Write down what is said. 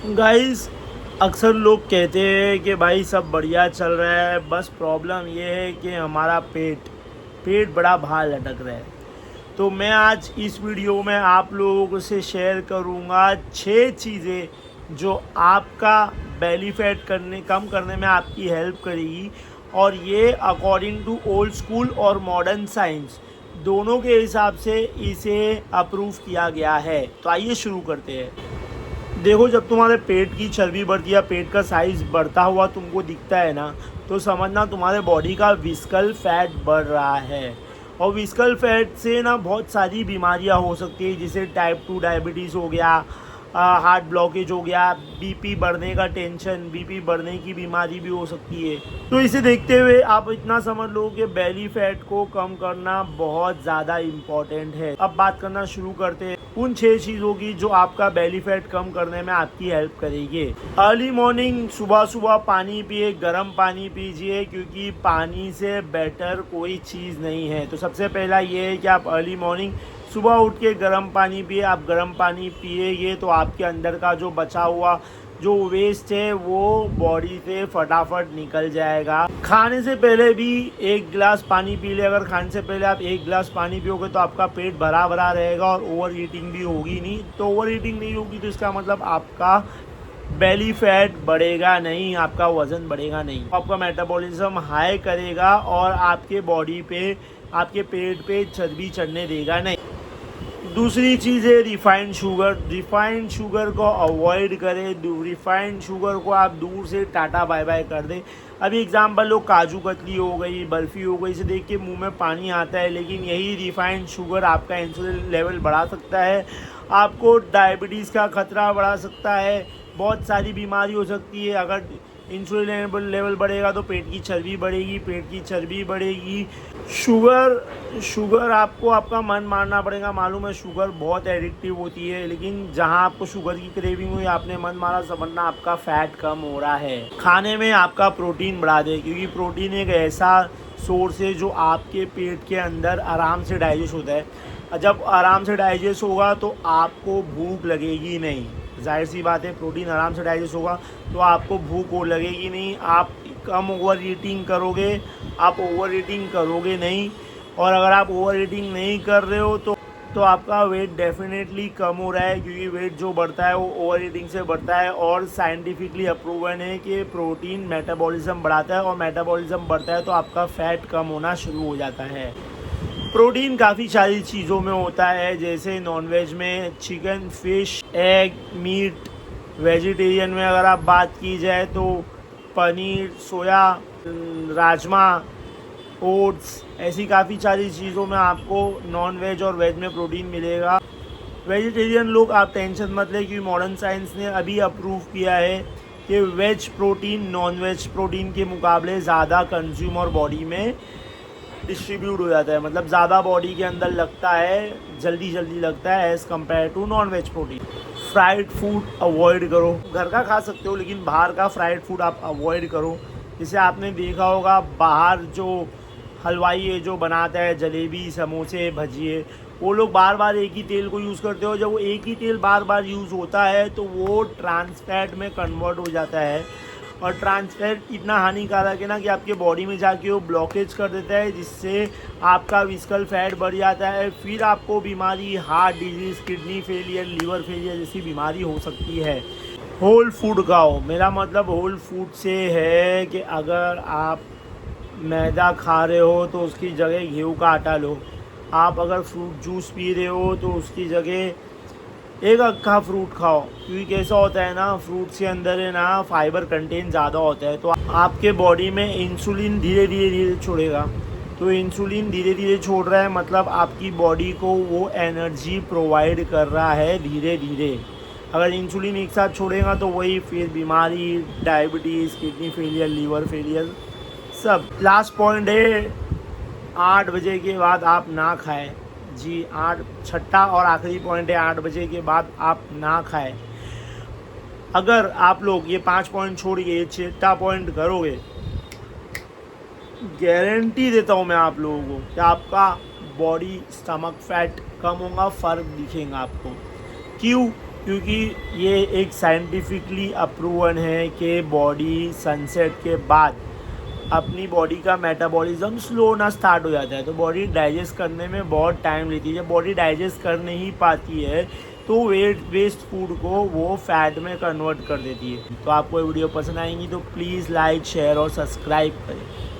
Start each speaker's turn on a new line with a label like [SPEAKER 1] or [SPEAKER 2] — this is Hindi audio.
[SPEAKER 1] गाइस, अक्सर लोग कहते हैं कि भाई सब बढ़िया चल रहा है, बस प्रॉब्लम ये है कि हमारा पेट पेट बड़ा बाहर लटक रहा है। तो मैं आज इस वीडियो में आप लोगों से शेयर करूंगा 6 चीज़ें जो आपका बेली फैट कम करने में आपकी हेल्प करेगी, और ये अकॉर्डिंग टू ओल्ड स्कूल और मॉडर्न साइंस दोनों के हिसाब से इसे अप्रूव किया गया है। तो आइए शुरू करते हैं। देखो, जब तुम्हारे पेट की चर्बी बढ़ती है, पेट का साइज़ बढ़ता हुआ तुमको दिखता है ना, तो समझना तुम्हारे बॉडी का विस्कल फैट बढ़ रहा है। और विस्कल फैट से ना बहुत सारी बीमारियां हो सकती है, जैसे टाइप 2 डायबिटीज़ हो गया, हार्ट ब्लॉकेज हो गया, बीपी बढ़ने का टेंशन, बीपी बढ़ने की बीमारी भी हो सकती है। तो इसे देखते हुए आप इतना समझ लो कि बेली फैट को कम करना बहुत ज़्यादा इम्पॉर्टेंट है। अब बात करना शुरू करते हैं उन 6 चीज़ों की जो आपका बेली फैट कम करने में आपकी हेल्प करेगी। अर्ली मॉर्निंग सुबह सुबह पानी पिए, गर्म पानी पीजिए, क्योंकि पानी से बेटर कोई चीज़ नहीं है। तो सबसे पहला ये है कि आप अर्ली मॉर्निंग सुबह उठ के गर्म पानी पिए। आप गर्म पानी पिएंगे तो आपके अंदर का जो बचा हुआ जो वेस्ट है वो बॉडी से फटाफट निकल जाएगा। खाने से पहले भी 1 गिलास पानी पी ले। अगर खाने से पहले आप 1 गिलास पानी पियोगे तो आपका पेट भरा भरा रहेगा और ओवर ईटिंग भी होगी नहीं। तो ओवर ईटिंग नहीं होगी तो इसका मतलब आपका बेली फैट बढ़ेगा नहीं, आपका वज़न बढ़ेगा नहीं, आपका मेटाबॉलिज्म हाई करेगा और आपके बॉडी पे, आपके पेट पे चर्बी चढ़ने देगा नहीं। दूसरी चीज़ है रिफाइंड शुगर। रिफाइंड शुगर को अवॉइड करें। रिफाइंड शुगर को आप दूर से टाटा बाय बाय कर दें। अभी एग्जांपल लो, काजू कतली हो गई, बर्फ़ी हो गई, इसे देख के मुंह में पानी आता है, लेकिन यही रिफाइंड शुगर आपका इंसुलिन लेवल बढ़ा सकता है, आपको डायबिटीज़ का खतरा बढ़ा सकता है, बहुत सारी बीमारी हो सकती है। अगर इंसुलिन लेवल बढ़ेगा तो पेट की चर्बी बढ़ेगी, पेट की चर्बी बढ़ेगी। शुगर आपको आपका मन मारना पड़ेगा। मालूम है शुगर बहुत एडिक्टिव होती है, लेकिन जहां आपको शुगर की क्रेविंग हुई, आपने मन मारा, समझना आपका फैट कम हो रहा है। खाने में आपका प्रोटीन बढ़ा दे, क्योंकि प्रोटीन एक ऐसा सोर्स है जो आपके पेट के अंदर आराम से डाइजेस्ट होता है। जब आराम से डाइजेस्ट होगा तो आपको भूख लगेगी नहीं। जाहिर सी बात है, प्रोटीन आराम से डाइजेस्ट होगा तो आपको भूख और लगेगी नहीं। आप कम ओवर ईटिंग करोगे, आप ओवर ईटिंग करोगे नहीं। और अगर आप ओवर ईटिंग नहीं कर रहे हो तो आपका वेट डेफिनेटली कम हो रहा है, क्योंकि वेट जो बढ़ता है वो ओवर ईटिंग से बढ़ता है। और साइंटिफिकली अप्रूवन है कि प्रोटीन मेटाबॉलिज्म बढ़ाता है, और मेटाबॉलिज्म बढ़ता है तो आपका फैट कम होना शुरू हो जाता है। प्रोटीन काफ़ी सारी चीज़ों में होता है, जैसे नॉनवेज में chicken, fish, egg, meat. Vegetarian में अगर आप बात की जाए तो पनीर, सोया, राजमा, ओट्स, ऐसी काफ़ी सारी चीज़ों में आपको नॉन वेज और वेज में प्रोटीन मिलेगा। वेजिटेरियन लोग आप टेंशन मत लें, क्योंकि मॉडर्न साइंस ने अभी अप्रूव किया है कि veg protein non veg protein के मुकाबले ज़्यादा कंज्यूमर बॉडी में डिस्ट्रीब्यूट हो जाता है, मतलब ज़्यादा बॉडी के अंदर लगता है, जल्दी लगता है as compare to non veg protein. Fried food avoid करो। घर का खा सकते हो, लेकिन बाहर का फ्राइड फूड आप अवॉइड करो। जैसे आपने देखा होगा, बाहर जो हलवाई है जो बनाता है जलेबी, समोसे, भजिए, वो लोग बार बार एक ही तेल को यूज़ करते हो। जब वो एक ही तेल बार बार यूज़ होता है तो वो ट्रांस फैट में कन्वर्ट हो जाता है, और ट्रांस फैट इतना हानिकारक है ना कि आपके बॉडी में जाके वो ब्लॉकेज कर देता है, जिससे आपका विस्कल फैट बढ़ जाता है। फिर आपको बीमारी, heart disease, kidney failure, liver failure जैसी बीमारी हो सकती है। होल फूड खाओ। मेरा मतलब होल फूड से है कि अगर आप मैदा खा रहे हो तो उसकी जगह गेहूं का आटा लो। आप अगर फ्रूट जूस पी रहे हो तो उसकी जगह एक अक्खा फ्रूट खाओ, क्योंकि कैसा होता है ना, फ्रूट के अंदर है ना फाइबर कंटेंट ज़्यादा होता है, तो आपके बॉडी में इंसुलिन धीरे धीरे छोड़ेगा। तो इंसुलिन धीरे धीरे छोड़ रहा है, मतलब आपकी बॉडी को वो एनर्जी प्रोवाइड कर रहा है धीरे धीरे। अगर इंसुलिन एक साथ छोड़ेगा तो वही फिर बीमारी, diabetes, kidney failure, liver failure सब। लास्ट पॉइंट है, 8 बजे के बाद आप ना खाएं। जी, 8, छठा और आखिरी पॉइंट है, 8 बजे के बाद आप ना खाएं। अगर आप लोग ये 5 पॉइंट छोड़ के 6ठा पॉइंट करोगे, गारंटी देता हूँ मैं आप लोगों को कि आपका बॉडी स्टमक फैट कम होगा, फ़र्क दिखेगा आपको। क्यों? क्योंकि ये एक साइंटिफिकली अप्रूवन है कि बॉडी सनसेट के बाद अपनी बॉडी का मेटाबॉलिज्म स्लो होना स्टार्ट हो जाता है, तो बॉडी डाइजेस्ट करने में बहुत टाइम लेती है। जब बॉडी डाइजेस्ट कर नहीं पाती है तो वेस्ट फूड को वो फैट में कन्वर्ट कर देती है। तो आपको ये वीडियो पसंद आएंगी तो प्लीज़ लाइक शेयर और सब्सक्राइब करें।